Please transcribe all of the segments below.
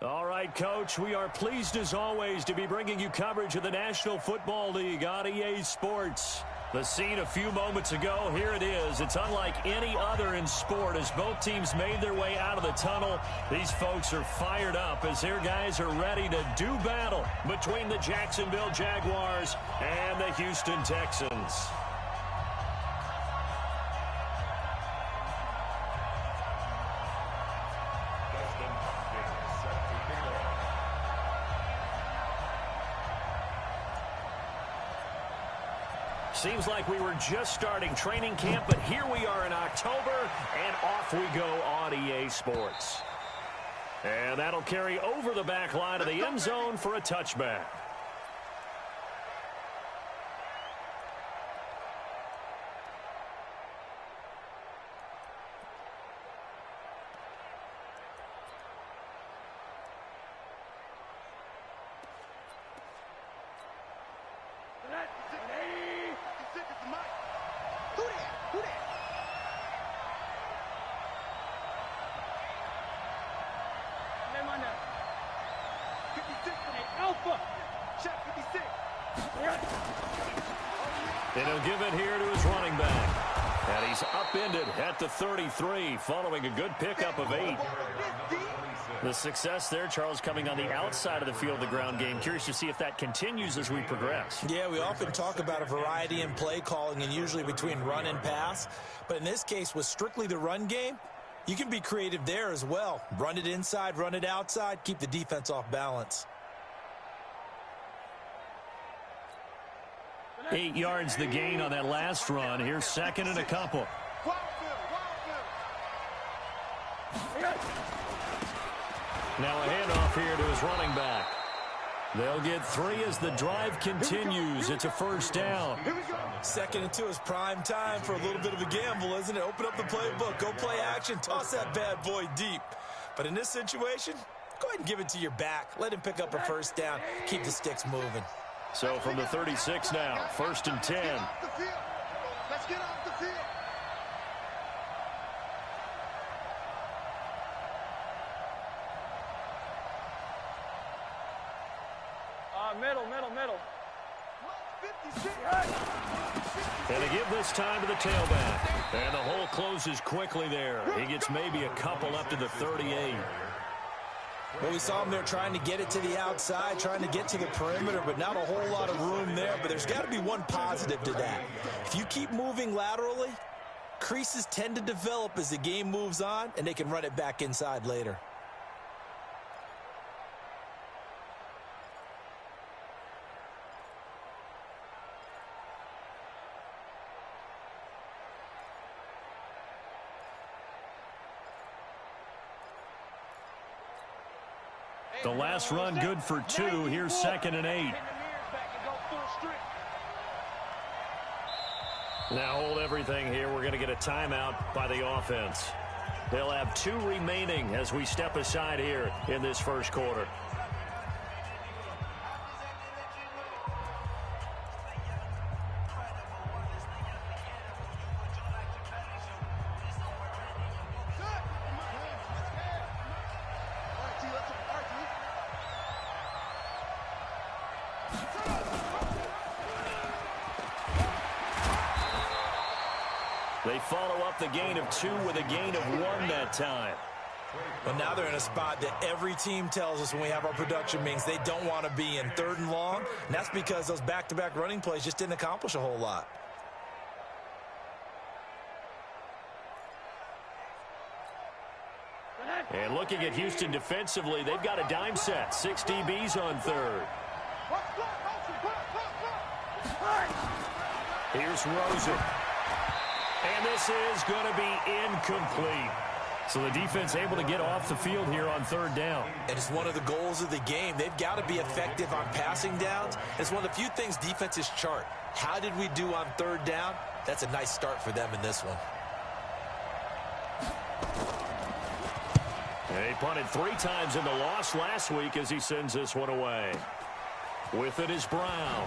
All right, Coach, we are pleased as always to be bringing you coverage of the National Football League on EA Sports. The scene a few moments ago, here it is. It's unlike any other in sport as both teams made their way out of the tunnel. These folks are fired up as their guys are ready to do battle between the Jacksonville Jaguars and the Houston Texans. Seems like we were just starting training camp, but here we are in October, and off we go on EA Sports. And that'll carry over the back line of the end zone for a touchback. And he'll give it here to his running back. And he's upended at the 33 following a good pickup of 8. The success there, Charles, coming on the outside of the field of the ground game. Curious to see if that continues as we progress. Yeah, we often talk about a variety in play calling and usually between run and pass. But in this case, with strictly the run game, you can be creative there as well. Run it inside, run it outside, keep the defense off balance. 8 yards the gain on that last run. Here's second and a couple. Now a handoff here to his running back. They'll get 3 as the drive continues. It's a first down. Second and 2 is prime time for a little bit of a gamble, isn't it? Open up the playbook, go play action, toss that bad boy deep. But in this situation, go ahead and give it to your back. Let him pick up a first down. Keep the sticks moving. So from the 36 now, first and 10. Let's get off the field. Middle. And they give this time to the tailback. And the hole closes quickly there. He gets maybe a couple up to the 38. Well, we saw him there trying to get it to the outside, trying to get to the perimeter, but not a whole lot of room there. But there's got to be one positive to that. If you keep moving laterally, creases tend to develop as the game moves on, and they can run it back inside later. The last run good for 2. Here's second and 8. Now hold everything here. We're going to get a timeout by the offense. They'll have 2 remaining as we step aside here in this first quarter. They follow up the gain of 2 with a gain of 1 that time. But now they're in a spot that every team tells us when we have our production meetings they don't want to be in, 3rd and long. And that's because those back-to-back running plays just didn't accomplish a whole lot. And looking at Houston defensively, they've got a dime set. 6 DBs on 3rd. Here's Rosen. And this is going to be incomplete. So the defense able to get off the field here on 3rd down. And it's one of the goals of the game. They've got to be effective on passing downs. It's one of the few things defenses chart. How did we do on 3rd down? That's a nice start for them in this one. And he punted 3 times in the loss last week as he sends this one away. With it is Brown.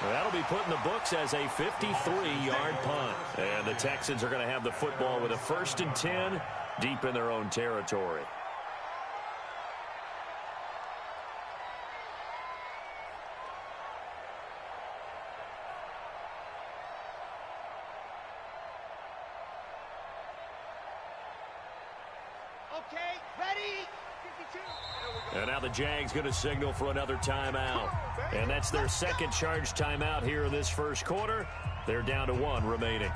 That'll be put in the books as a 53-yard punt. And the Texans are going to have the football with a 1st and 10 deep in their own territory. Okay, ready? 52. And now the Jags going to signal for another timeout. And that's their second charge timeout here in this first quarter. They're down to 1 remaining.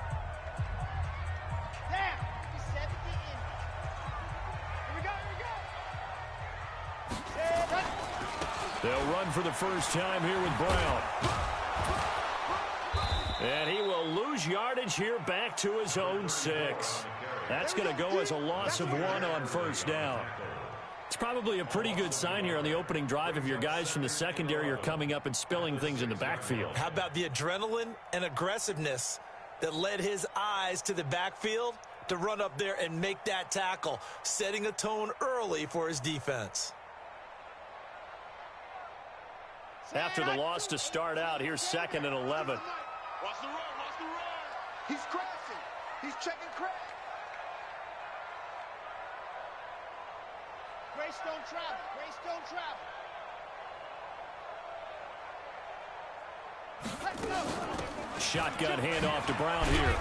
Down. 17. Here we go, here we go. They'll run for the first time here with Brown. And he will lose yardage here back to his own 6. That's going to go as a loss of 1 on first down. It's probably a pretty good sign here on the opening drive if your guys from the secondary are coming up and spilling things in the backfield. How about the adrenaline and aggressiveness that led his eyes to the backfield to run up there and make that tackle, setting a tone early for his defense. After the loss to start out, here's 2nd and 11. Watch the run, watch the run. He's crashing. He's checking crash. Grace don't travel. Grace don't travel. Shotgun handoff to Brown here.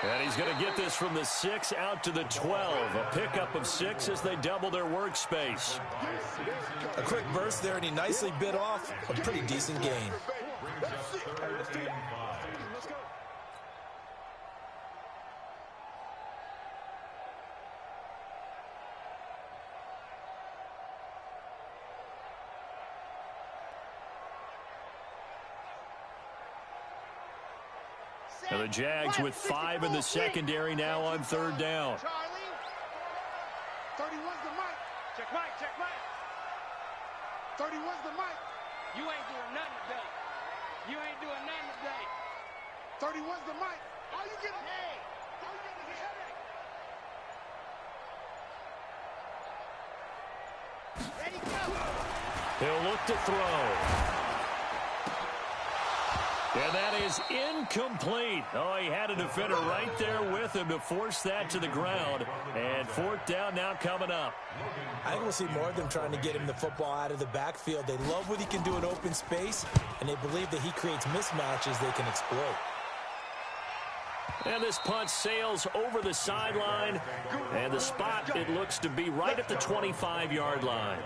And he's going to get this from the 6 out to the 12. A pickup of 6 as they double their workspace. A quick burst there, and he nicely bit off a pretty decent gain. And the Jags with 5 in the secondary now on 3rd down. Charlie. 31's the mic. Check mic, check mic. 31's the mic. You ain't doing nothing today. You ain't doing nothing today. 31's the mic. All you get is headache. All you get is headache. Ready, go. He'll look to throw. And that is incomplete. Oh, he had a defender right there with him to force that to the ground. And 4th down now coming up. I think we'll see more of them trying to get him the football out of the backfield. They love what he can do in open space, and they believe that he creates mismatches they can exploit. And this punt sails over the sideline. And the spot, it looks to be right at the 25-yard line.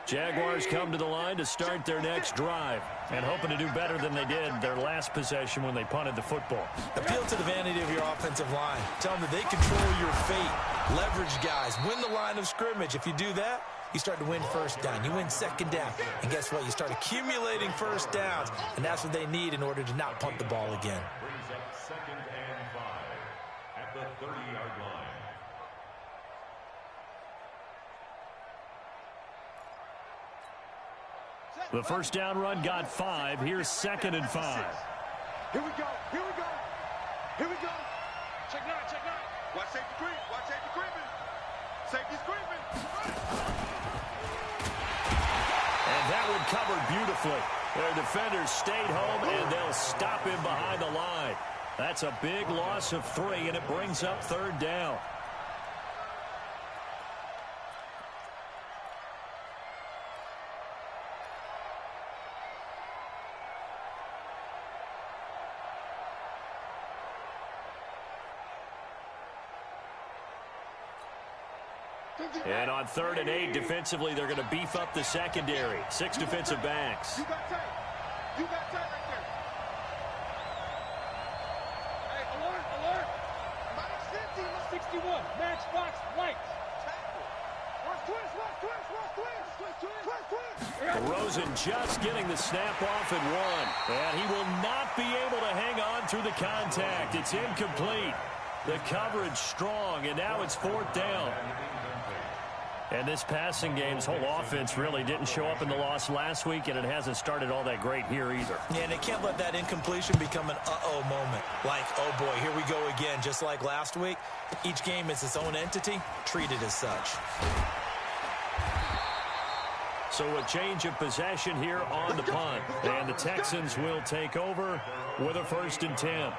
Jaguars come to the line to start their next drive and hoping to do better than they did their last possession when they punted the football. Appeal to the vanity of your offensive line. Tell them that they control your fate. Leverage guys. Win the line of scrimmage. If you do that, you start to win first down. You win second down. And guess what? You start accumulating first downs. And that's what they need in order to not punt the ball again. Brings up 2nd and 5 at the 30-yard line. The first down run got 5. Here's 2nd and 5. Here we go. Here we go. Here we go. Check 9, check 9. Watch safety creep. Watch safety creeping. Safety's creeping. And that one covered beautifully. Their defenders stayed home, and they'll stop him behind the line. That's a big loss of 3, and it brings up 3rd down. And on 3rd and 8, defensively, they're going to beef up the secondary. 6 defensive backs. You got tight. You got tight right there. Hey, alert, alert. Minus 50, 61. Matchbox lights. Watch twist, watch twist, watch twist. Twist, twist. Rosen just getting the snap off at 1. And he will not be able to hang on through the contact. It's incomplete. The coverage strong, and now it's 4th down. And this passing game's whole offense really didn't show up in the loss last week, and it hasn't started all that great here either. Yeah, and they can't let that incompletion become an uh-oh moment. Like, oh boy, here we go again, just like last week. Each game is its own entity, treated as such. So a change of possession here on the punt. And the Texans will take over with a 1st and 10.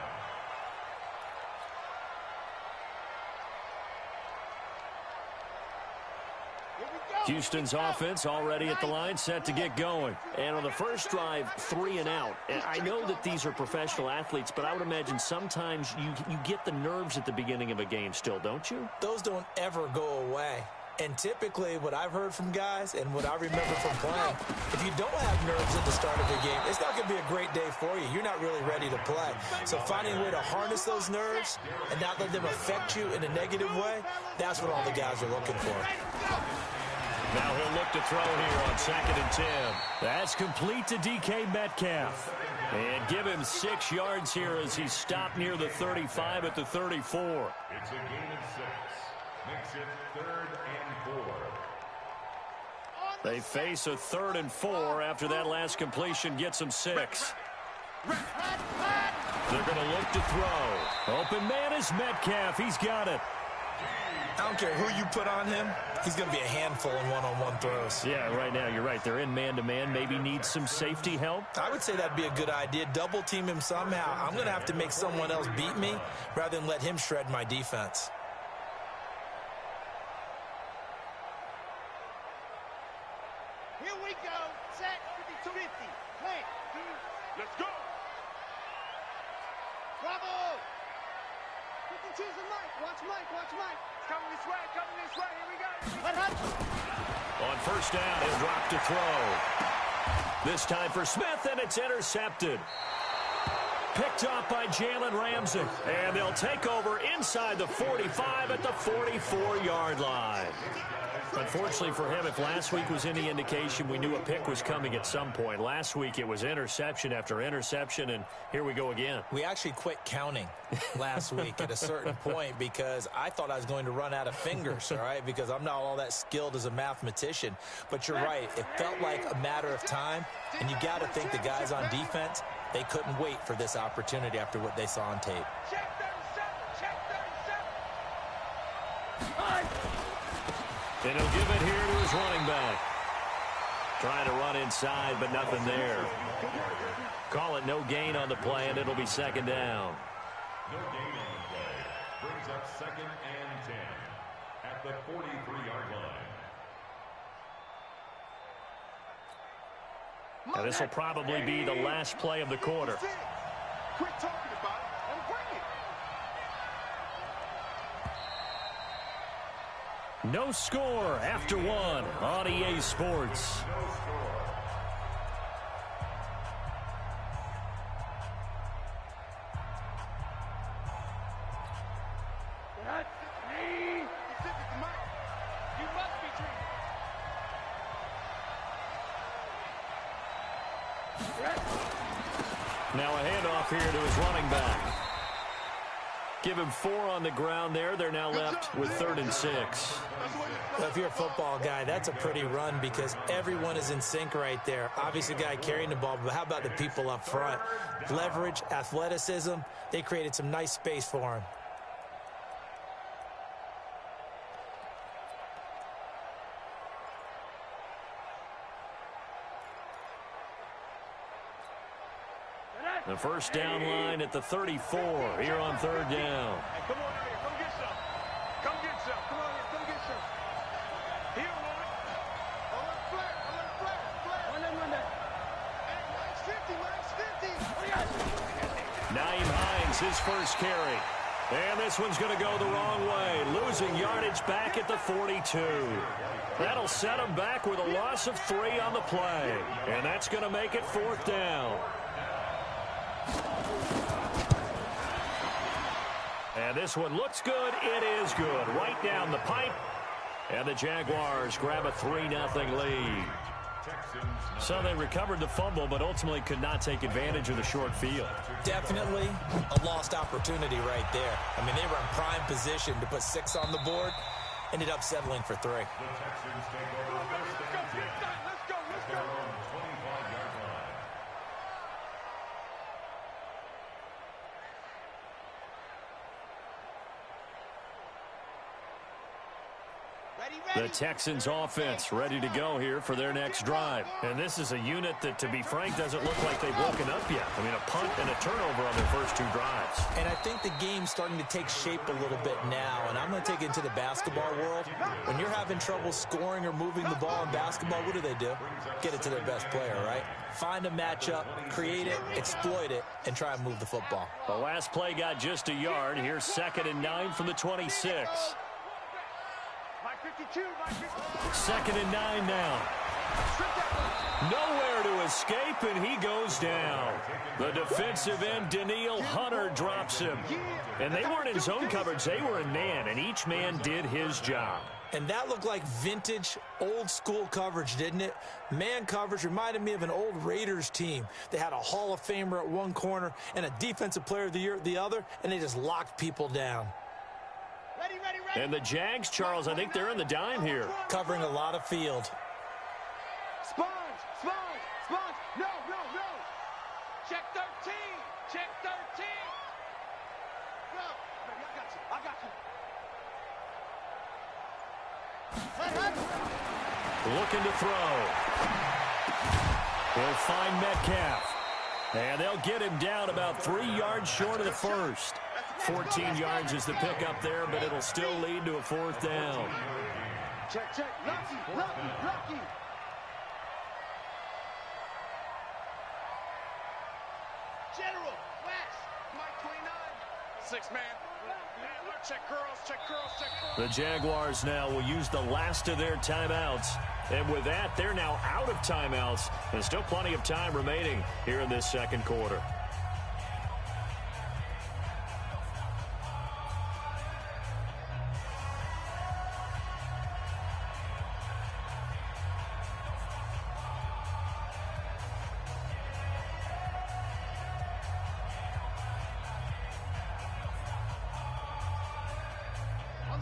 Houston's offense already at the line, set to get going. And on the first drive, 3 and out. And I know that these are professional athletes, but I would imagine sometimes you get the nerves at the beginning of a game still, don't you? Those don't ever go away. And typically what I've heard from guys and what I remember from playing, if you don't have nerves at the start of a game, it's not going to be a great day for you. You're not really ready to play. So finding a way to harness those nerves and not let them affect you in a negative way, that's what all the guys are looking for. Now he'll look to throw here on 2nd and 10. That's complete to DK Metcalf. And give him 6 yards here as he stopped near the 35 at the 34. It's a gain of 6. Makes it 3rd and 4. They face a 3rd and 4 after that last completion gets them 6. They're going to look to throw. Open man is Metcalf. He's got it. I don't care who you put on him. He's going to be a handful in one-on-one throws. Yeah, right now, you're right. They're in man-to-man. Maybe needs some safety help. I would say that'd be a good idea. Double team him somehow. I'm going to have to make someone else beat me rather than let him shred my defense. Here we go. Set 52-50. Plant. Let's go. Bravo. You can choose a Mike. Watch Mike. Watch Mike. It's coming this way. Coming this way. Here we go. On first down, he'll drop to throw. This time for Smith, and it's intercepted. Picked off by Jalen Ramsey. And they'll take over inside the 45 at the 44-yard line. Unfortunately for him, if last week was any indication, we knew a pick was coming at some point. Last week it was interception after interception, and here we go again. We actually quit counting last week at a certain point because I thought I was going to run out of fingers, all right, because I'm not all that skilled as a mathematician. But you're right. It felt like a matter of time, and you got to think the guys on defense, they couldn't wait for this opportunity after what they saw on tape. Check 37. Check 37. And he'll give it here to his running back. Trying to run inside, but nothing there. Call it no gain on the play, and it'll be 2nd down. No gain on the play. Brings up 2nd and 10 at the 43-yard line. Now this will probably be the last play of the quarter. Quit talking about it and bring it. No score after 1 on EA Sports. You must be treated. Now a handoff here to his running back. Give him 4 on the ground there. They're now left with 3rd and 6. Well, if you're a football guy, that's a pretty run because everyone is in sync right there. Obviously, the guy carrying the ball, but how about the people up front? Leverage, athleticism, they created some nice space for him. The first down line at the 34 here on 3rd down. Hey, come on here. Come get some. Come get some. Come on here. Come get some. Here, one. Alert flat. Alert flat. Flat. Run that. Hey, Mike's 50. Mike's 50. Naeem Hines, his first carry. And this one's going to go the wrong way. Losing yardage back at the 42. That'll set him back with a loss of 3 on the play. And that's going to make it 4th down. And this one looks good. It is good. Right down the pipe. And the Jaguars grab a 3-0 lead. So they recovered the fumble, but ultimately could not take advantage of the short field. Definitely a lost opportunity right there. I mean, they were in prime position to put 6 on the board. Ended up settling for 3. The Texans take over 1st and 10 at their own 25-yard line. The Texans offense ready to go here for their next drive. And this is a unit that, to be frank, doesn't look like they've woken up yet. I mean, a punt and a turnover on their first 2 drives. And I think the game's starting to take shape a little bit now. And I'm going to take it into the basketball world. When you're having trouble scoring or moving the ball in basketball, what do? Get it to their best player, right? Find a matchup, create it, exploit it, and try and move the football. The last play got just a yard. Here's 2nd and 9 from the 26. 2nd and 9 now. Nowhere to escape, and he goes down. The defensive end, Daniil Hunter, drops him. And they weren't in zone coverage. They were in man, and each man did his job. And that looked like vintage, old-school coverage, didn't it? Man coverage reminded me of an old Raiders team. They had a Hall of Famer at one corner and a Defensive Player of the Year at the other, and they just locked people down. And the Jags, Charles, I think they're in the dime here. Covering a lot of field. Sponge! No! Check 13! Check 13! Go! I got you. Looking to throw. Will find Metcalf. And they'll get him down about 3 yards short of the first. 14 yards is the pickup there, but it'll still lead to a 4th down. Check. Lucky. General, West, Mike 29. 6-man. Check curls. The Jaguars now will use the last of their timeouts. And with that, they're now out of timeouts. There's still plenty of time remaining here in this 2nd quarter.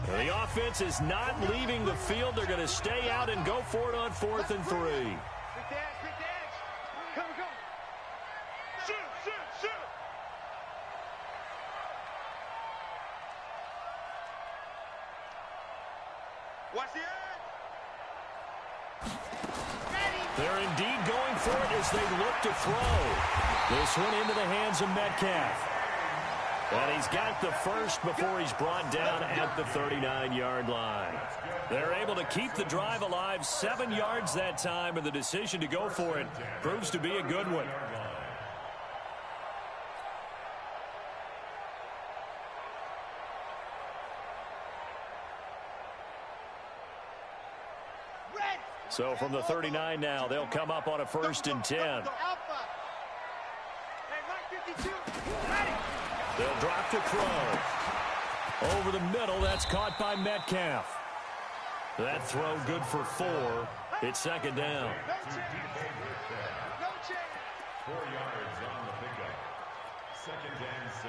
The offense is not leaving the field. They're going to stay out and go for it on 4th and 3. Quick dash. Come. Shoot. Watch the edge. They're indeed going for it as they look to throw. This one into the hands of Metcalf. And he's got the first before he's brought down at the 39-yard line. They're able to keep the drive alive, 7 yards that time, and the decision to go for it proves to be a good one. So from the 39 now, they'll come up on a 1st and 10. They'll drop to throw. Over the middle, that's caught by Metcalf. That throw good for 4. It's 2nd down. 4 yards on the pickup. 2nd and 6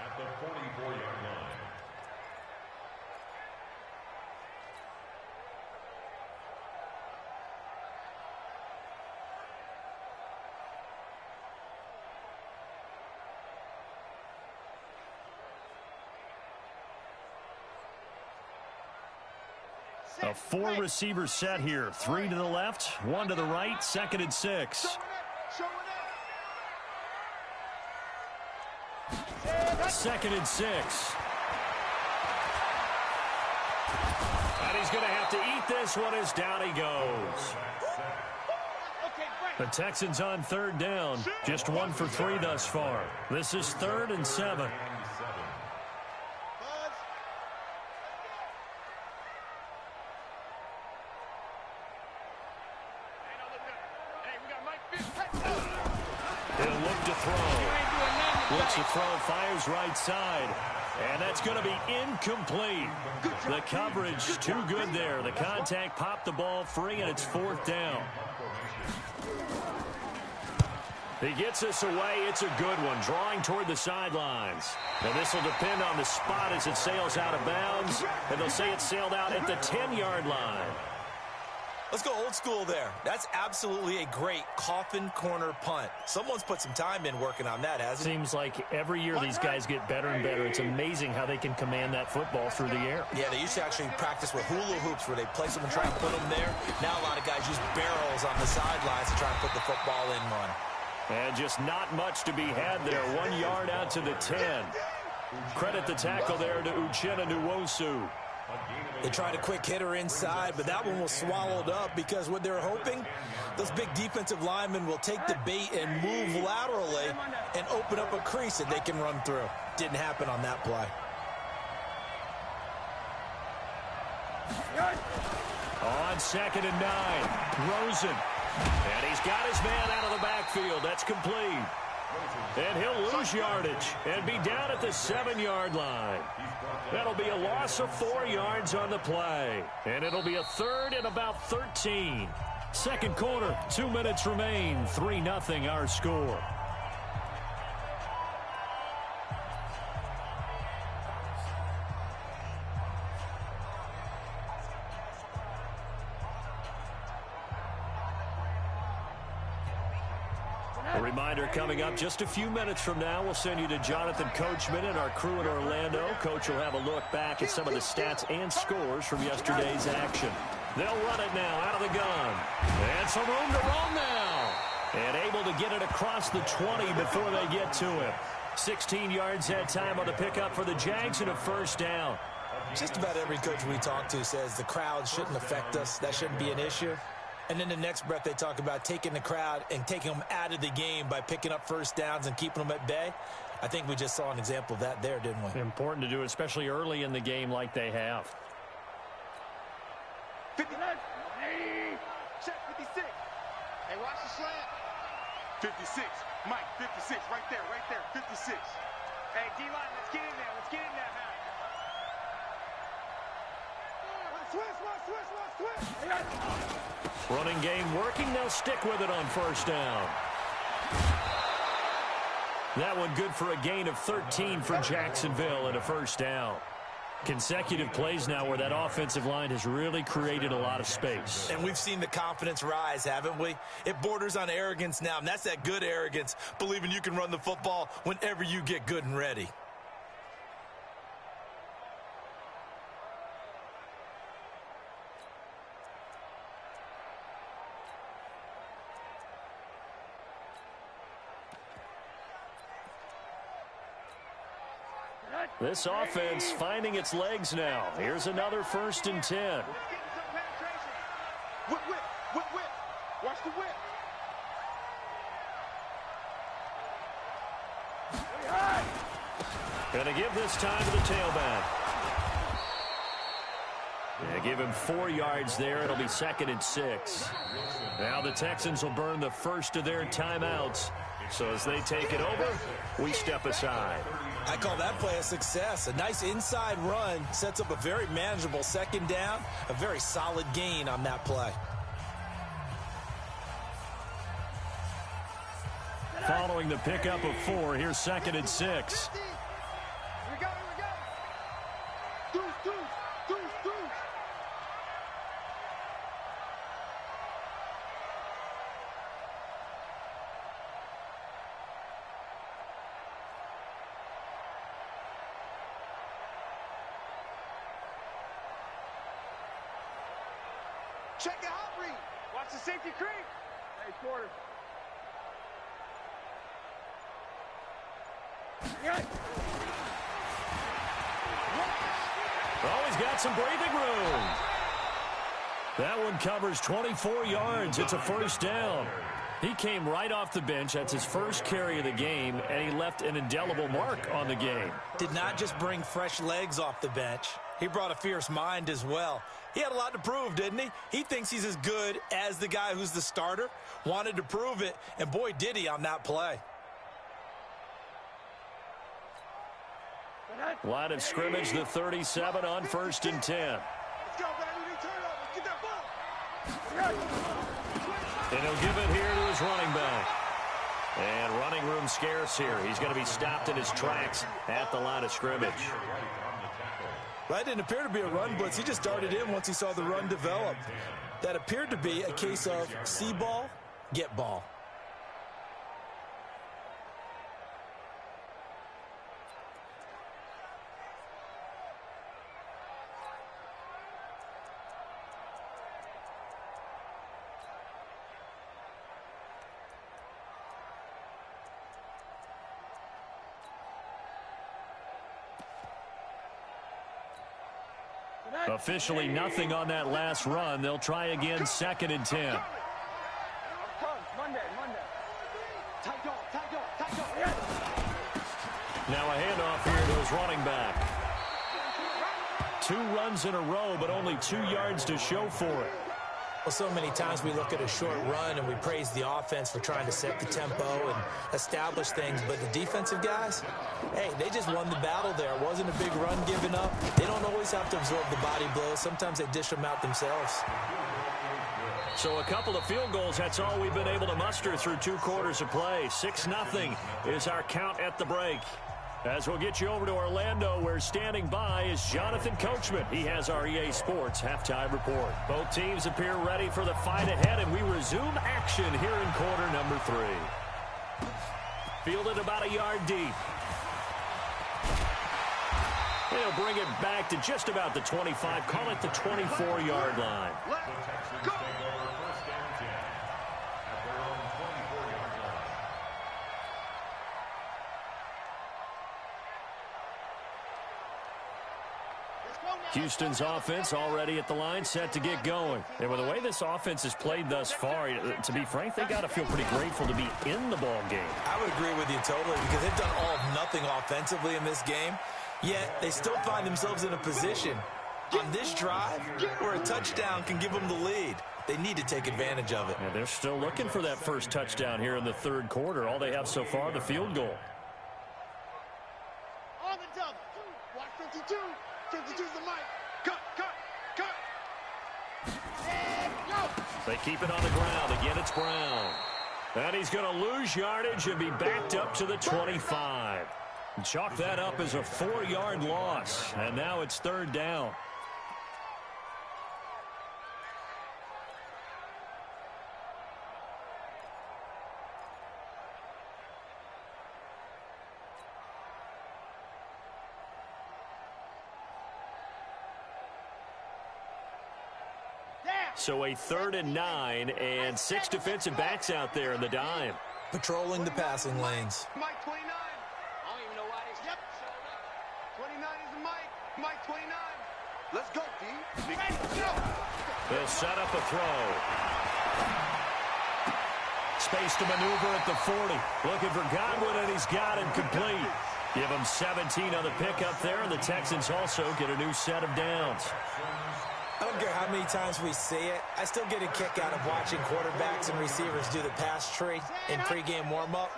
at the 44-yard line. A 4-receiver set here. 3 to the left, 1 to the right, 2nd and 6. 2nd and 6. And he's going to have to eat this one as down he goes. The Texans on 3rd down. Just 1 for 3 thus far. This is 3rd and 7. Looks to throw, fires right side. And that's going to be incomplete. The coverage too good there. The contact popped the ball free, and it's 4th down. He gets this away. It's a good one, drawing toward the sidelines. And this will depend on the spot as it sails out of bounds. And they'll say it sailed out at the 10-yard line. Let's go old school there. That's absolutely a great coffin corner punt. Someone's put some time in working on that, hasn't he? Seems like every year these guys get better and better. It's amazing how they can command that football through the air. Yeah, they used to actually practice with hula hoops where they place them and try and put them there. Now a lot of guys use barrels on the sidelines to try and put the football in one. And just not much to be had there. 1 yard out to the 10. Credit the tackle there to Uchenna Nwosu. They tried a quick hitter inside, but that one was swallowed up because what they're hoping, those big defensive linemen will take the bait and move laterally and open up a crease that they can run through. Didn't happen on that play. On 2nd and 9, Rosen. And he's got his man out of the backfield. That's complete. And he'll lose yardage and be down at the 7-yard line. That'll be a loss of 4 yards on the play. And it'll be a 3rd and about 13. Second quarter, 2 minutes remain. 3-0 our score. A reminder coming up just a few minutes from now, we'll send you to Jonathan Coachman and our crew in Orlando. Coach will have a look back at some of the stats and scores from yesterday's action. They'll run it now out of the gun. And some room to roam now. And able to get it across the 20 before they get to him. 16 yards that time on the pickup for the Jags and a first down. Just about every coach we talk to says the crowd shouldn't affect us. That shouldn't be an issue. And then the next breath they talk about taking the crowd and taking them out of the game by picking up first downs and keeping them at bay. I think we just saw an example of that there, didn't we? Important to do, especially early in the game like they have. 59. Check 56. Hey, watch the slant. 56. Mike, 56. Right there, 56. Hey, D-line, let's get in there. Let's get in there, man. Switch. Running game working. They'll stick with it on first down. That one good for a gain of 13 for Jacksonville and a first down. Consecutive plays now where that offensive line has really created a lot of space. And we've seen the confidence rise, haven't we? It borders on arrogance now, and that's that good arrogance, believing you can run the football whenever you get good and ready. This offense finding its legs now. Here's another 1st and 10. Whip. Watch the whip. Going to give this time to the tailback. Yeah, give him 4 yards there. It'll be 2nd and 6. Now the Texans will burn the first of their timeouts. So as they take it over, we step aside. I call that play a success. A nice inside run sets up a very manageable 2nd down. A very solid gain on that play. Following the pickup of 4, here's 2nd and 6. Here we go. Deuce. Check the hot read. Watch the safety creep. Hey, quarter. Oh, he's got some breathing room. That one covers 24 yards. It's a first down. He came right off the bench. That's his first carry of the game, and he left an indelible mark on the game. Did not just bring fresh legs off the bench. He brought a fierce mind as well. He had a lot to prove, didn't he? He thinks he's as good as the guy who's the starter. Wanted to prove it, and boy, did he on that play. Line of scrimmage, the 37 on 1st and 10. Let's go, baby. Turn it over. Get that ball. And he'll give it here to his running back. And running room scarce here. He's going to be stopped in his tracks at the line of scrimmage. That didn't appear to be a run blitz. He just darted in once he saw the run develop. That appeared to be a case of see ball, get ball. Officially nothing on that last run. They'll try again, 2nd and 10. Now a handoff here to his running back. 2 runs in a row, but only 2 yards to show for it. Well, so many times we look at a short run and we praise the offense for trying to set the tempo and establish things, but the defensive guys, hey, they just won the battle there. It wasn't a big run given up. They don't always have to absorb the body blows. Sometimes they dish them out themselves. So a couple of field goals, that's all we've been able to muster through 2 quarters of play. 6-0 is our count at the break. As we'll get you over to Orlando, where standing by is Jonathan Coachman. He has our EA Sports halftime report. Both teams appear ready for the fight ahead, and we resume action here in quarter number 3. Fielded about a yard deep. He'll bring it back to just about the 25, call it the 24-yard line. The Texans take over 1st and 10 at their own 24-yard line. Houston's offense already at the line, set to get going. And with the way this offense has played thus far, to be frank, they got to feel pretty grateful to be in the ball game. I would agree with you totally, because they've done all of nothing offensively in this game, yet they still find themselves in a position on this drive where a touchdown can give them the lead. They need to take advantage of it. And they're still looking for that first touchdown here in the 3rd quarter. All they have so far, the field goal. On the double. Watch 52. 52's the mic. Cut. And go. They keep it on the ground. Again, it's Brown. And he's going to lose yardage and be backed up to the 25. Chalk that up as a 4-yard loss. And now it's 3rd down. So a 3rd and 9 and 6 defensive backs out there in the dime. Patrolling the passing lanes. Mike 29. I don't even know why they showed up. 29 is the mic. Mike 29. Let's go, D. Ready, go. They'll set up a throw. Space to maneuver at the 40. Looking for Godwin, and he's got him complete. Give him 17 on the pickup there, and the Texans also get a new set of downs. I don't care how many times we see it. I still get a kick out of watching quarterbacks and receivers do the pass tree in pregame warm-up.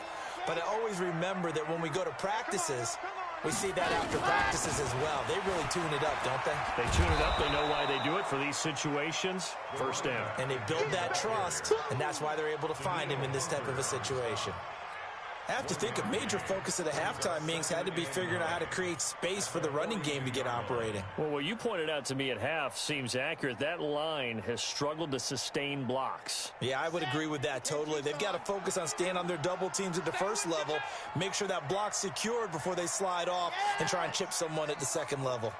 But I always remember that when we go to practices, we see that after practices as well. They really tune it up, don't they? They tune it up. They know why they do it for these situations. 1st down. And they build that trust, and that's why they're able to find him in this type of a situation. I have to think a major focus of the halftime meetings had to be figuring out how to create space for the running game to get operating. Well, what you pointed out to me at half seems accurate. That line has struggled to sustain blocks. Yeah, I would agree with that totally. They've got to focus on staying on their double teams at the 1st level, make sure that block's secured before they slide off and try and chip someone at the 2nd level.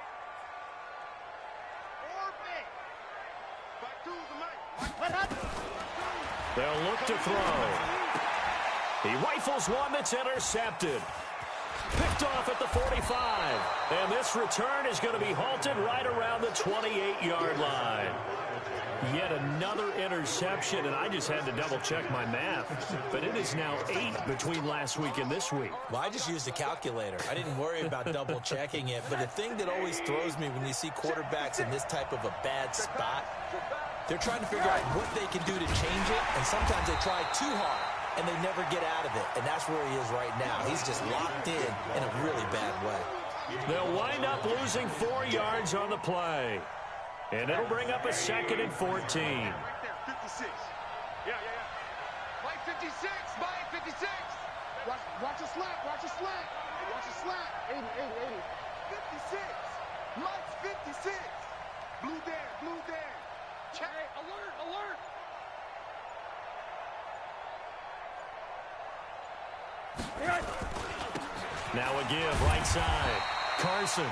They'll look to throw. He rifles one that's intercepted. Picked off at the 45. And this return is going to be halted right around the 28-yard line. Yet another interception, and I just had to double-check my math. But it is now 8 between last week and this week. Well, I just used a calculator. I didn't worry about double-checking it. But the thing that always throws me when you see quarterbacks in this type of a bad spot, they're trying to figure out what they can do to change it, and sometimes they try too hard. And they never get out of it, and that's where he is right now. He's just locked in a really bad way. They'll wind up losing 4 yards on the play. And it'll bring up a 2nd and 14. Right there, 56. Yeah. Mike 56, Mike 56. Watch a slant, watch a slant. Watch a slant. 80. 56. Mike's 56. Blue there. check. Alert, alert. Now a give right side. Carson.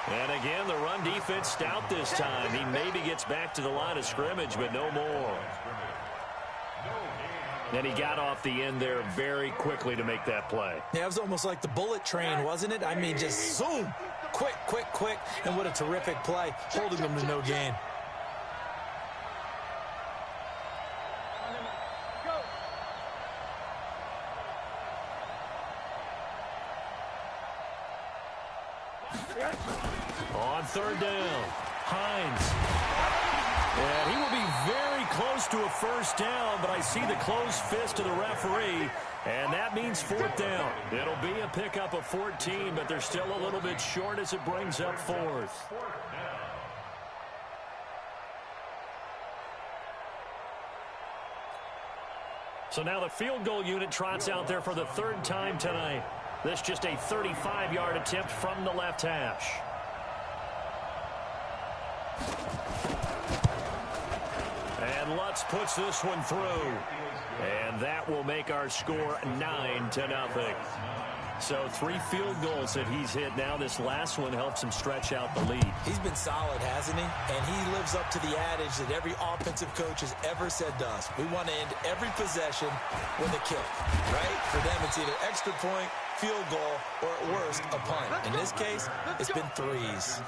And again, the run defense stout this time. He maybe gets back to the line of scrimmage, but no more. And he got off the end there very quickly to make that play. Yeah, it was almost like the bullet train, wasn't it? I mean, just zoom. Quick, quick, quick. And what a terrific play, holding them to no gain. On third down, Hines. And he will be very close to a first down, but I see the closed fist of the referee, and that means fourth down. It'll be a pickup of 14, but they're still a little bit short as it brings up fourth. So now the field goal unit trots out there for the third time tonight. This just a 35-yard attempt from the left hash. And Lutz puts this one through. And that will make our score 9-0. So 3 field goals that he's hit now. This last one helps him stretch out the lead. He's been solid, hasn't he? And he lives up to the adage that every offensive coach has ever said to us. We want to end every possession with a kick, right? For them, it's either extra point, field goal, or at worst, a punt. In this case, it's been threes.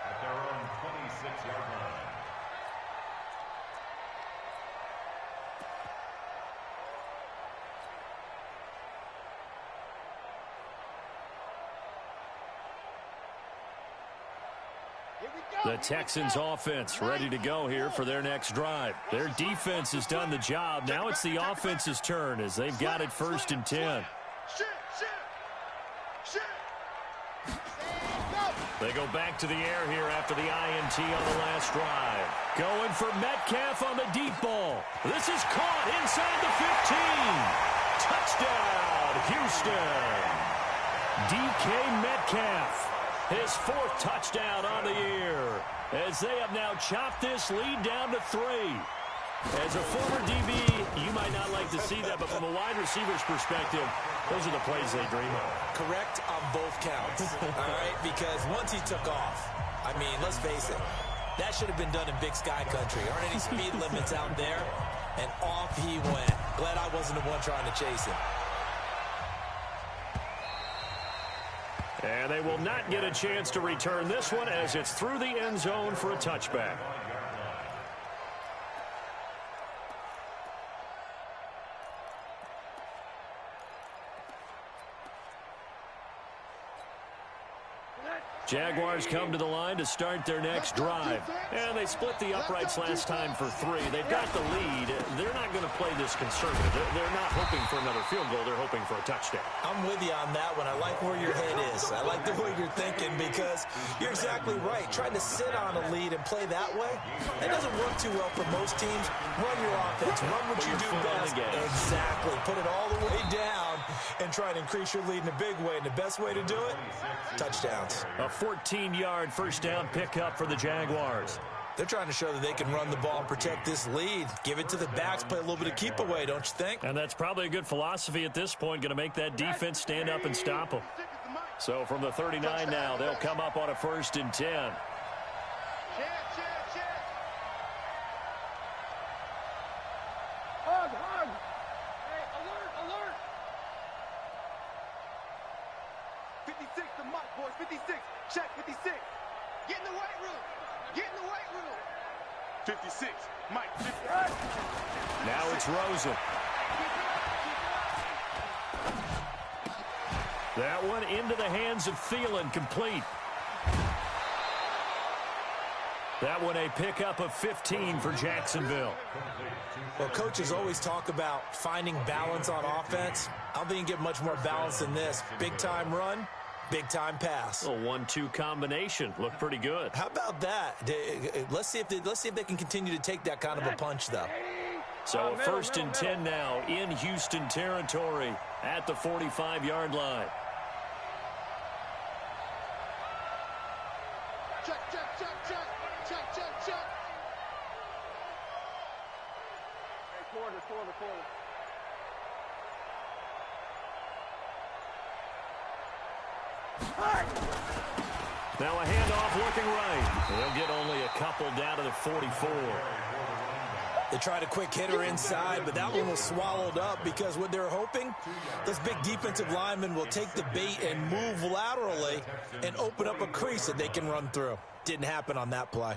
At their own 26-yard line. The Texans offense ready to go here for their next drive. Their defense has done the job. Now it's the offense's turn as they've got it 1st and 10. They go back to the air here after the INT on the last drive. Going for Metcalf on the deep ball. This is caught inside the 15. Touchdown, Houston. DK Metcalf. His 4th touchdown on the year as they have now chopped this lead down to 3. As a former DB, you might not like to see that, but from a wide receiver's perspective, those are the plays they dream of. Correct on both counts, all right? Because once he took off, I mean, let's face it, that should have been done in Big Sky Country. Aren't any speed limits out there? And off he went. Glad I wasn't the one trying to chase him. And they will not get a chance to return this one as it's through the end zone for a touchback. Jaguars come to the line to start their next drive. And they split the uprights last time for 3. They've got the lead. They're not going to play this conservative. They're not hoping for another field goal. They're hoping for a touchdown. I'm with you on that one. I like where your head is. I like the way you're thinking because you're exactly right. Trying to sit on a lead and play that way, that doesn't work too well for most teams. Run your offense. Run what you do best. Exactly. Put it all the way down and try to increase your lead in a big way. And the best way to do it, touchdowns. A 14-yard first down pickup for the Jaguars. They're trying to show that they can run the ball and protect this lead. Give it to the backs, play a little bit of keep away, don't you think? And that's probably a good philosophy at this point, going to make that defense stand up and stop them. So from the 39 now, they'll come up on a 1st and 10. Hug. Hey, alert. 56 to Mike, boys. 56. Check 56. Get in the weight room. 56. Mike. 56. Now it's Rosen. That one into the hands of Thielen, complete. That one a pickup of 15 for Jacksonville. Well, coaches always talk about finding balance on offense. I don't think you can get much more balance than this. Big-time run, big-time pass. A 1-2 combination. Looked pretty good. How about that? Let's see if they can continue to take that kind of a punch, though. So a 1st and 10 now in Houston territory at the 45-yard line. Check. Check, check, check. Hey, quarter. Now a handoff looking right. They'll get only a couple down to the 44. They tried a quick hitter inside, but that one was swallowed up because what they're hoping, this big defensive lineman will take the bait and move laterally and open up a crease that they can run through. Didn't happen on that play.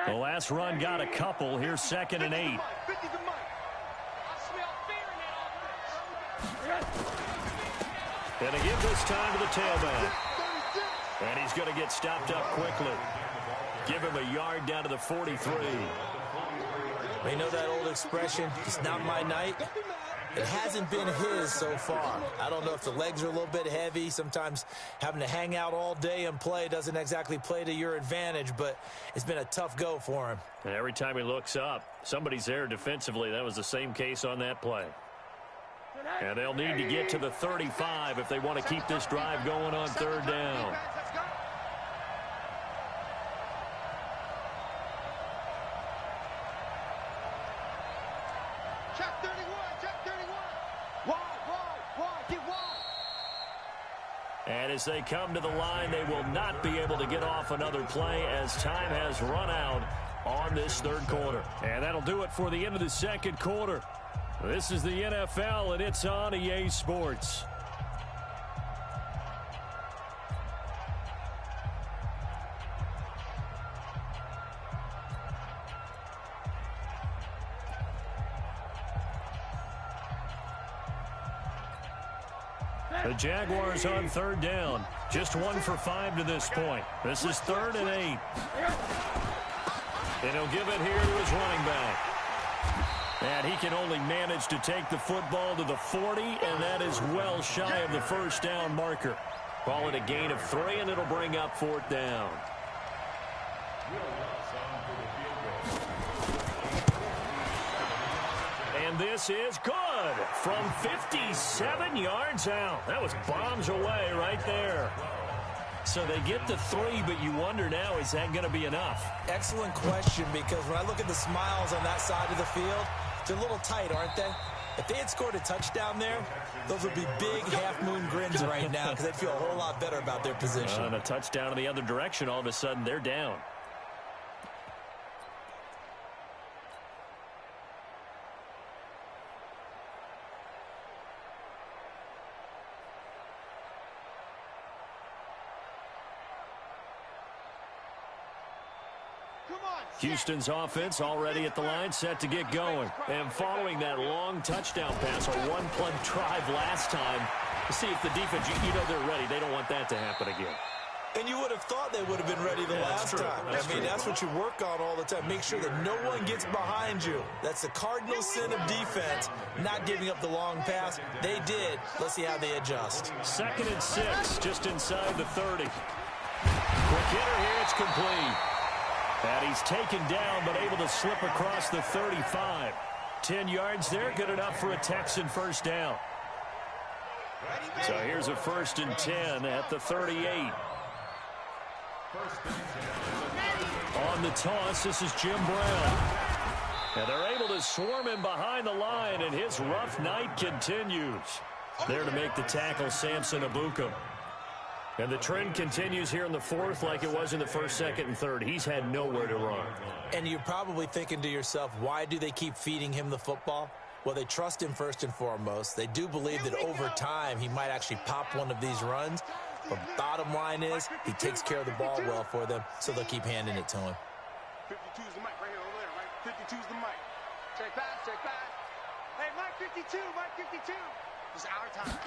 The last run got a couple. Here's 2nd and 8. Gonna give this time to the tailback. And he's going to get stopped up quickly. Give him a yard down to the 43. You know that old expression, it's not my night? It hasn't been his so far. I don't know if the legs are a little bit heavy. Sometimes having to hang out all day and play doesn't exactly play to your advantage, but it's been a tough go for him. And every time he looks up, somebody's there defensively. That was the same case on that play. And they'll need to get to the 35 if they want to keep this drive going on 3rd down. And as they come to the line, they will not be able to get off another play as time has run out on this 3rd quarter. And that'll do it for the end of the 2nd quarter. This is the NFL, and it's on EA Sports. The Jaguars on 3rd down. Just 1 for 5 to this point. This is 3rd and 8. And he'll give it here to his running back. And he can only manage to take the football to the 40, and that is well shy of the 1st down marker. Call it a gain of 3, and it'll bring up 4th down. And this is good from 57 yards out. That was bombs away right there. So they get the 3, but you wonder now, is that going to be enough? Excellent question, because when I look at the smiles on that side of the field, they're a little tight, aren't they? If they had scored a touchdown there, those would be big half-moon grins right now because they'd feel a whole lot better about their position. And a touchdown in the other direction, all of a sudden they're down. Houston's offense already at the line, set to get going. And following that long touchdown pass, a one-play drive last time, to see if the defense, you know they're ready. They don't want that to happen again. And you would have thought they would have been ready the last time. That's what you work on all the time. Make sure that no one gets behind you. That's the cardinal sin of defense, not giving up the long pass. They did. Let's see how they adjust. 2nd and 6, just inside the 30. Quick hitter here, it's complete. And he's taken down, but able to slip across the 35. 10 yards there, good enough for a Texan 1st down. So here's a 1st and 10 at the 38. On the toss, this is Jim Brown. And they're able to swarm him behind the line, and his rough night continues. There to make the tackle, Samson Abuka. And the trend continues here in the 4th like it was in the 1st, 2nd, and 3rd. He's had nowhere to run. And you're probably thinking to yourself, why do they keep feeding him the football? Well, they trust him first and foremost. They do believe that over time he might actually pop one of these runs. But bottom line is he takes care of the ball well for them, so they'll keep handing it to him. 52's the mic right here over there, right? 52's the mic. Check back, check back. Hey, mic 52, mic 52. It's our time.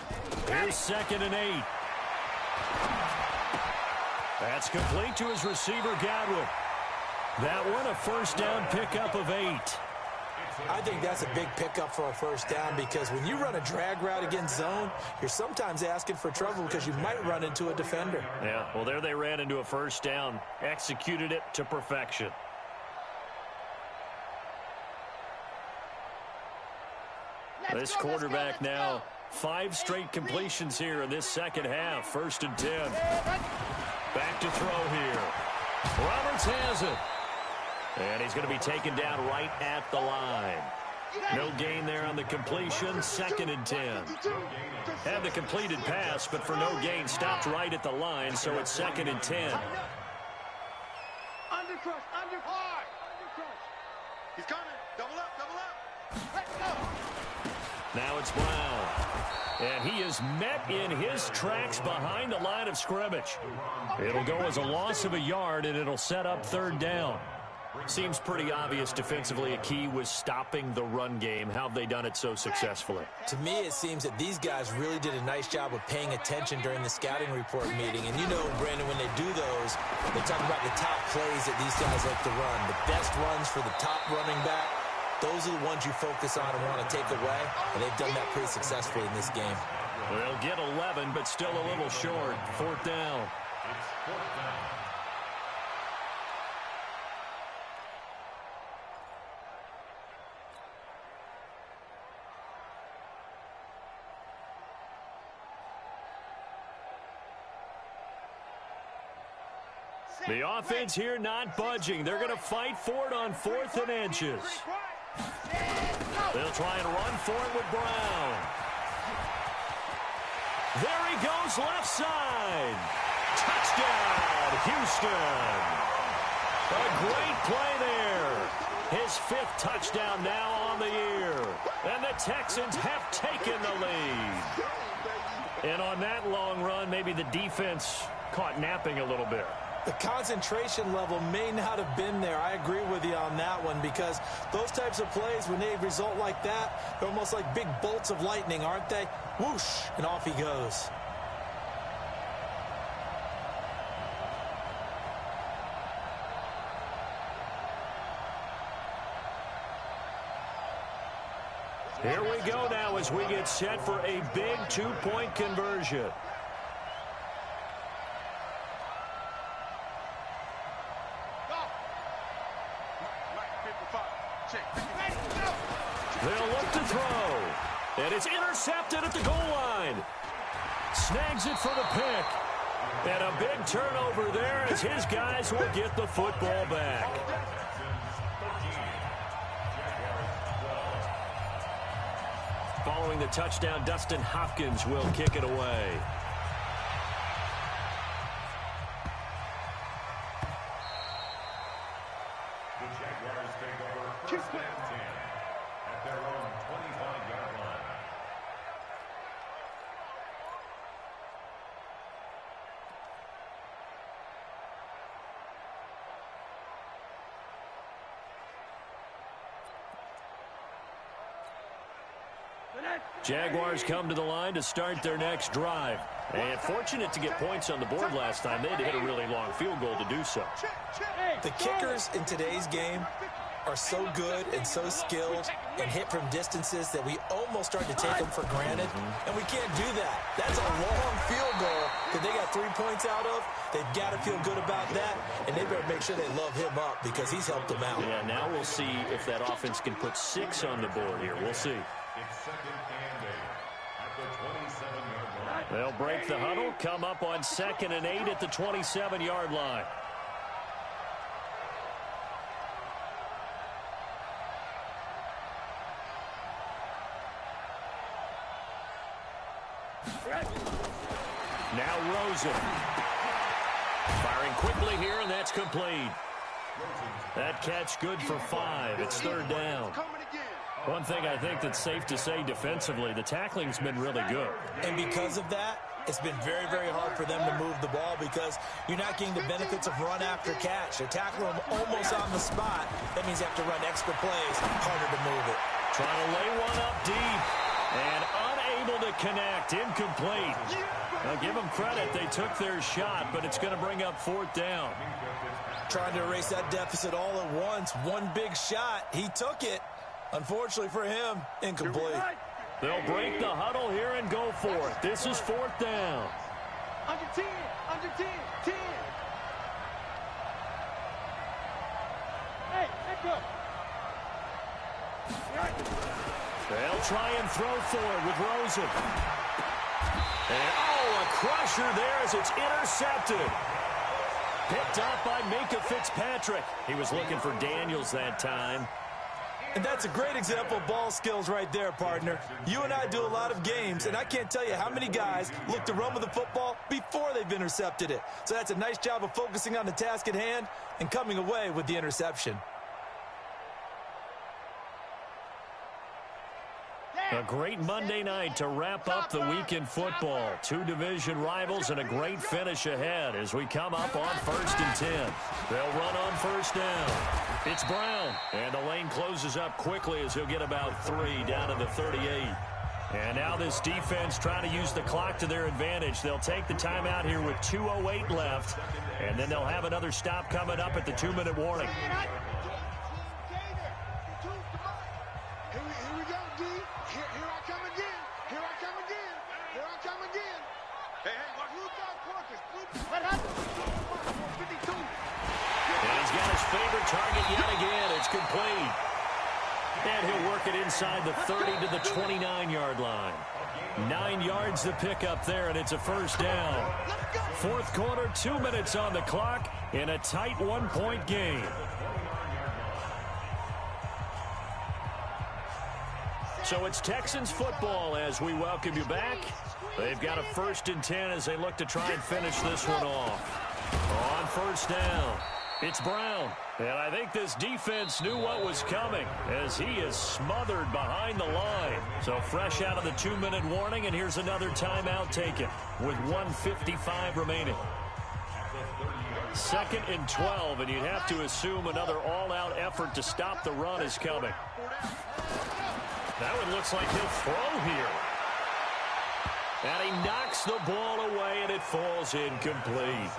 Here's 2nd and 8. That's complete to his receiver, Godwin. That one, a 1st down pickup of 8. I think that's a big pickup for a first down because when you run a drag route against zone, you're sometimes asking for trouble because you might run into a defender. Yeah, well, there they ran into a first down, executed it to perfection. This quarterback now, 5 straight completions here in this second half. 1st and 10. Back to throw here. Roberts has it. And he's going to be taken down right at the line. No gain there on the completion. 2nd and 10. Had the completed pass, but for no gain, stopped right at the line, so it's 2nd and 10. Undercrush, undercrush. He's coming. Double up, double up. Let's go. Now it's Brown. And he is met in his tracks behind the line of scrimmage. It'll go as a loss of a yard, and it'll set up 3rd down. Seems pretty obvious defensively a key was stopping the run game. How have they done it so successfully? To me, it seems that these guys really did a nice job of paying attention during the scouting report meeting. And you know, Brandon, when they do those, they talk about the top plays that these guys like to run. The best runs for the top running back. Those are the ones you focus on and want to take away, and they've done that pretty successfully in this game. They'll get 11, but still a little short. 4th down. It's 4th down. The offense here not budging. They're going to fight for it on 4th and inches. They'll try and run for it with Brown. There he goes, left side. Touchdown, Houston. A great play there. His 5th touchdown now on the year. And the Texans have taken the lead. And on that long run, maybe the defense caught napping a little bit. The concentration level may not have been there. I agree with you on that one because those types of plays, when they result like that, they're almost like big bolts of lightning, aren't they? Whoosh, and off he goes. Here we go now as we get set for a big 2-point conversion. They'll look to throw. And it's intercepted at the goal line. Snags it for the pick. And a big turnover there as his guys will get the football back. Following the touchdown, Dustin Hopkins will kick it away. The Jaguars take over 1st and 10 at their own 25-yard line. Jaguars come to the line to start their next drive. And fortunate to get points on the board last time. They had to hit a really long field goal to do so. The kickers in today's game are so good and so skilled and hit from distances that we almost start to take them for granted. And we can't do that. That's a long field goal that they got 3 points out of. They've got to feel good about that, and they better make sure they love him up because he's helped them out. Yeah, now we'll see if that offense can put 6 on the board here. We'll see. It's 2nd and 8 at the 27-yard line. They'll break the huddle, come up on 2nd and 8 at the 27-yard line. Now Rosen. Firing quickly here, and that's complete. That catch good for 5. It's 3rd down. One thing I think that's safe to say defensively, the tackling's been really good. And because of that, it's been very, very hard for them to move the ball because you're not getting the benefits of run after catch. They're tackling them almost on the spot. That means you have to run extra plays, harder to move it. Trying to lay one up deep and unable to connect. Incomplete. Now give them credit. They took their shot, but it's going to bring up 4th down. Trying to erase that deficit all at once. One big shot. He took it. Unfortunately for him, incomplete. They'll break the huddle here and go for it. This is 4th down. Under 10, under 10, 10. Hey, let go. They'll try and throw for it with Rosen. And, oh, a crusher there as it's intercepted. Picked up by Minka Fitzpatrick. He was looking for Daniels that time. And that's a great example of ball skills right there, partner. You and I do a lot of games, and I can't tell you how many guys look to run with the football before they've intercepted it. So that's a nice job of focusing on the task at hand and coming away with the interception. A great Monday night to wrap up the week in football. 2 division rivals and a great finish ahead as we come up on 1st and 10. They'll run on 1st down. It's Brown, and the lane closes up quickly as he'll get about 3 down to the 38. And now this defense trying to use the clock to their advantage. They'll take the timeout here with 2:08 left, and then they'll have another stop coming up at the 2-minute warning. Favorite target yet again. It's complete. And he'll work it inside the 30 to the 29-yard line. 9 yards to pick up there, and it's a 1st down. 4th quarter, 2 minutes on the clock in a tight 1-point game. So it's Texans football as we welcome you back. They've got a 1st and 10 as they look to try and finish this one off. On 1st down. It's Brown, and I think this defense knew what was coming as he is smothered behind the line. So fresh out of the 2-minute warning, and here's another timeout taken with 1:55 remaining. 2nd and 12, and you'd have to assume another all-out effort to stop the run is coming. That one looks like he'll throw here. And he knocks the ball away, and it falls incomplete.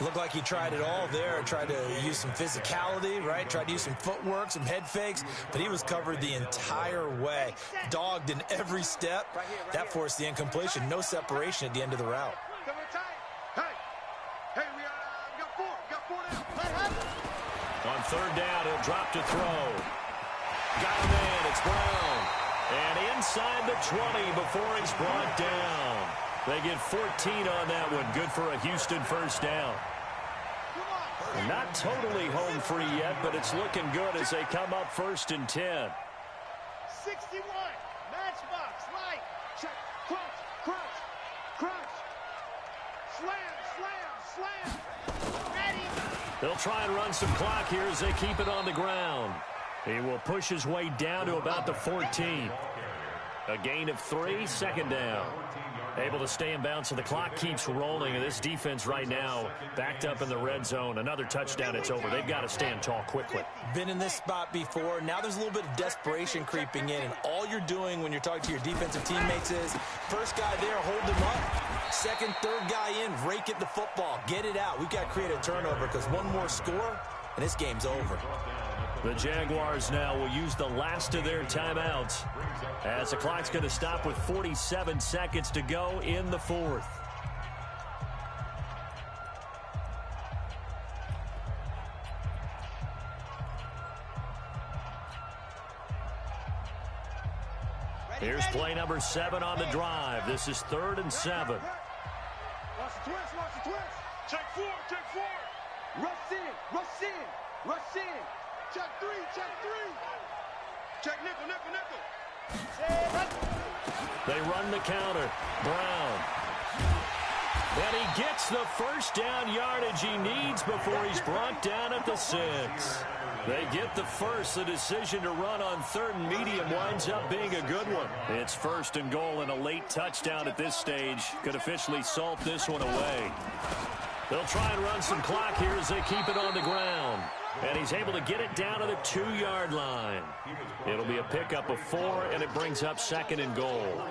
Looked like he tried it all there, tried to use some physicality, right? Tried to use some footwork, some head fakes, but he was covered the entire way. Dogged in every step. That forced the incompletion. No separation at the end of the route. On 3rd down, he'll drop to throw. Got a man, it's Brown. And inside the 20 before he's brought down. They get 14 on that one. Good for a Houston 1st down. Not totally home free yet, but it's looking good as they come up 1st and 10. 61. Matchbox. Light. Check. Crunch. Crunch. Crunch. Slam. Slam. Slam. Ready. They'll try and run some clock here as they keep it on the ground. He will push his way down to about the 14. A gain of 3, 2nd down. Able to stay in bounds, so the clock keeps rolling. And this defense right now backed up in the red zone. Another touchdown, it's over. They've got to stand tall quickly. Been in this spot before. Now there's a little bit of desperation creeping in. And all you're doing when you're talking to your defensive teammates is, first guy there, hold him up. Second, third guy in, rake at the football. Get it out. We've got to create a turnover because one more score, and this game's over. The Jaguars now will use the last of their timeouts as the clock's going to stop with 47 seconds to go in the 4th. Here's play number 7 on the drive. This is 3rd and 7. Watch the twist. Watch the twist. Check 4. Check 4. Rush in. Rush in. Rush in. Check 3, check 3. Check nickel, nickel, nickel. They run the counter. Brown. And he gets the 1st down yardage he needs before he's brought down at the 6. They get the first. The decision to run on 3rd and medium winds up being a good one. It's 1st and goal, and a late touchdown at this stage could officially salt this one away. They'll try and run some clock here as they keep it on the ground. And he's able to get it down to the 2-yard line. It'll be a pickup of 4, and it brings up 2nd and goal.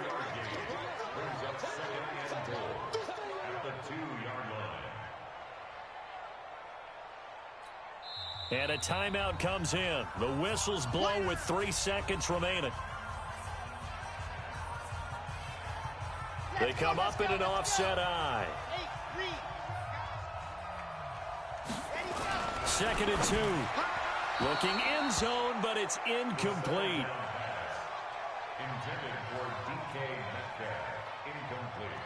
And a timeout comes in. The whistles blow with 3 seconds remaining. They come up in an offset eye. 2nd and 2. Looking end zone, but it's incomplete. Intended for DK Metcalf. Incomplete.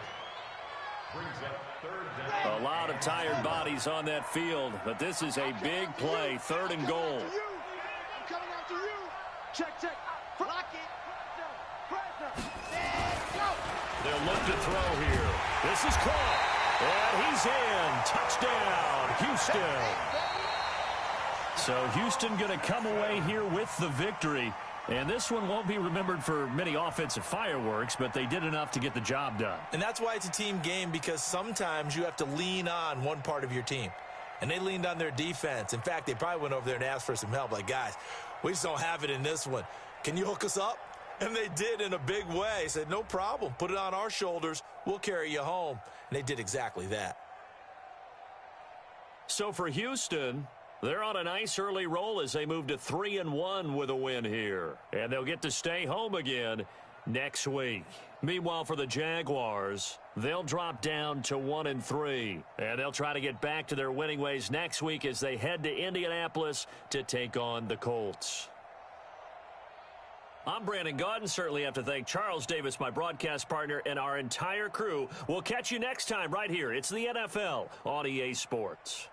Brings up 3rd down. A lot of tired bodies on that field, but this is a big play. 3rd and goal. I'm coming after you. Check, check. Lock it. Pressure. They'll look to throw here. This is caught. And he's in. Touchdown, Houston. So Houston going to come away here with the victory. And this one won't be remembered for many offensive fireworks, but they did enough to get the job done. And that's why it's a team game, because sometimes you have to lean on one part of your team. And they leaned on their defense. In fact, they probably went over there and asked for some help. Like, guys, we just don't have it in this one. Can you hook us up? And they did in a big way. Said, no problem. Put it on our shoulders. We'll carry you home. And they did exactly that. So for Houston, they're on a nice early roll as they move to 3-1 with a win here. And they'll get to stay home again next week. Meanwhile, for the Jaguars, they'll drop down to 1-3. And they'll try to get back to their winning ways next week as they head to Indianapolis to take on the Colts. I'm Brandon Gaudin. Certainly have to thank Charles Davis, my broadcast partner, and our entire crew. We'll catch you next time right here. It's the NFL on EA Sports.